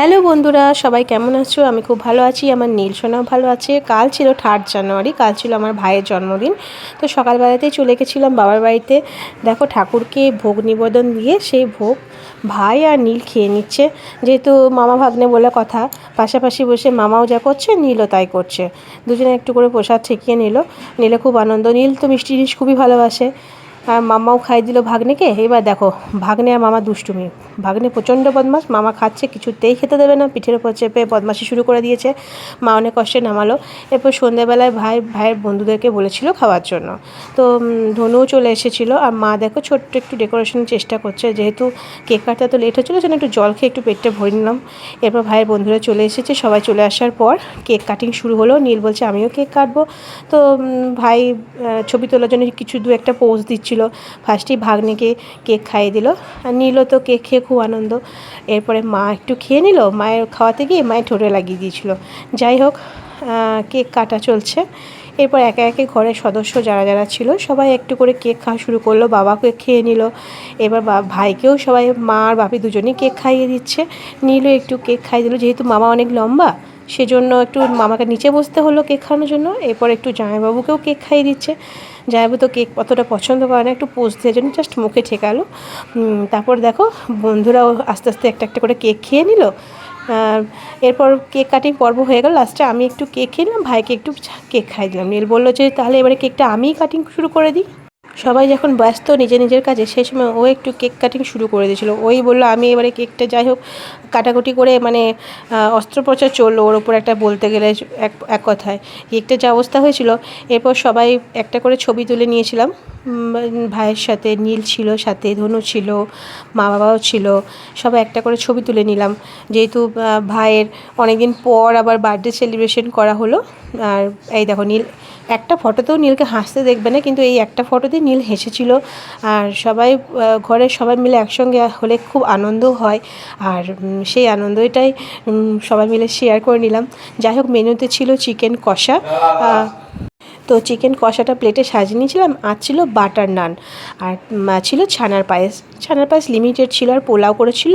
Hello বন্ধুরা, সবাই কেমন আছো? আমি খুব ভালো আছি। আমার নীল সোনাও ভালো আছে। কাল ছিল 3 জানুয়ারি, কাল ছিল আমার ভাইয়ের জন্মদিন। তো সকালবেলাতেই চলে গেছিলাম বাবার বাড়িতে। দেখো, ঠাকুরকে ভোগ নিবেদন দিয়ে সেই ভোগ ভাই আর নীল খেয়ে নিচ্ছে। যেহেতু মামা ভাগ্নে বলে কথা, পাশাপাশি বসে মামাও যা করছে নীলও তাই করছে। দুজনে একটু করে প্রসাদ ছেঁকিয়ে নিলে খুব আনন্দ। নীল তো মিষ্টি জিনিস খুবই ভালোবাসে। আর মামাও খাই দিল ভাগ্নেকে। এবার দেখো, ভাগ্নে আর মামা দুষ্টুমি। ভাগ্নে প্রচণ্ড বদমাশ, মামা খাচ্ছে কিছুতেই খেতে দেবে না, পিঠের ওপর চেপে বদমাশি শুরু করে দিয়েছে। মা অনেক কষ্টে নামালো। এরপর সন্ধ্যেবেলায় ভাইয়ের বন্ধুদেরকে বলেছিল খাওয়ার জন্য। তো ধনুও চলে এসেছিলো। আর মা দেখো ছোট্ট একটু ডেকোরেশনের চেষ্টা করছে, যেহেতু কেক কাটতে এত লেট হচ্ছিলো যেন একটু জল খেয়ে একটু পেটটা ভরে নিলাম। এরপর ভাইয়ের বন্ধুরা চলে এসেছে। সবাই চলে আসার পর কেক কাটিং শুরু হলো। নীল বলছে আমিও কেক কাটবো। তো ভাই ছবি তোলার জন্য কিছু দু একটা পোজ দিচ্ছিল। ফার্স্টেই ভাগ্নেকে কেক খাইয়ে দিল, আর নীলও তো কেক খেয়ে খুব আনন্দ। এরপরে মা একটু খেয়ে নিল, মায়ের খাওয়াতে গিয়ে মায়ের ঠোঁটে লাগিয়ে দিয়েছিল। যাই হোক, কেক কাটা চলছে। এরপর একে একে ঘরের সদস্য যারা যারা ছিল সবাই একটু করে কেক খাওয়া শুরু করলো। বাবা কেক খেয়ে নিল। এবার ভাইকেও সবাই, মা আর বাপি দুজনেই কেক খাইয়ে দিচ্ছে। নীলও একটু কেক খাইয়ে দিল, যেহেতু মামা অনেক লম্বা সেজন্য একটু মামাকে নিচে বসতে হলো কেক খাওয়ানোর জন্য। এরপর একটু জামাইবাবুকেও কেক খাইয়ে দিচ্ছে। জামাইবাবু তো কেক অতটা পছন্দ করে না, একটু পোজ দেওয়ার জন্য জাস্ট মুখে ঠেকালো। তারপর দেখো বন্ধুরাও আস্তে আস্তে একটা একটা করে কেক খেয়ে নিল। এরপর কেক কাটিং পর্ব হয়ে গেল। লাস্টে আমি একটু কেক খেয়ে নিলাম, ভাইকে একটু কেক খাইয়ে দিলাম। নীল বললো যে তাহলে এবারে কেকটা আমিই কাটিং শুরু করে দিই। সবাই যখন ব্যস্ত নিজের কাজে, সেই সময় ও একটু কেক কাটিং শুরু করে দিয়েছিলো। ওই বললো আমি এবারে কেকটা যাই হোক কাটাকুটি করে, মানে অস্ত্রোপচার চললো ওর ওপর একটা, বলতে গেলে এক কথায় কেকটা যা অবস্থা হয়েছিল। এরপর সবাই একটা করে ছবি তুলে নিয়েছিলাম। ভাইয়ের সাথে নীল ছিল, সাথে ধনু ছিল, মা বাবাও ছিল। সবাই একটা করে ছবি তুলে নিলাম, যেহেতু ভাইয়ের অনেক দিন পর আবার বার্থডে সেলিব্রেশন করা হলো। আর এই দেখো, নীল একটা ফটোতেও নীলকে হাসতে দেখবে না, কিন্তু এই একটা ফটোতেই নীল হেসেছিল। আর সবাই ঘরের সবাই মিলে একসঙ্গে হলে খুব আনন্দও হয়। আর সেই আনন্দটাই সবাই মিলে শেয়ার করে নিলাম। যাই হোক, মেনুতে ছিল চিকেন কষা। তো চিকেন কষাটা প্লেটে সাজিয়ে নিয়েছিলাম। আর ছিল বাটার নান, আর ছিল ছানার পায়েস লিমিটেড ছিল, আর পোলাও করেছিল।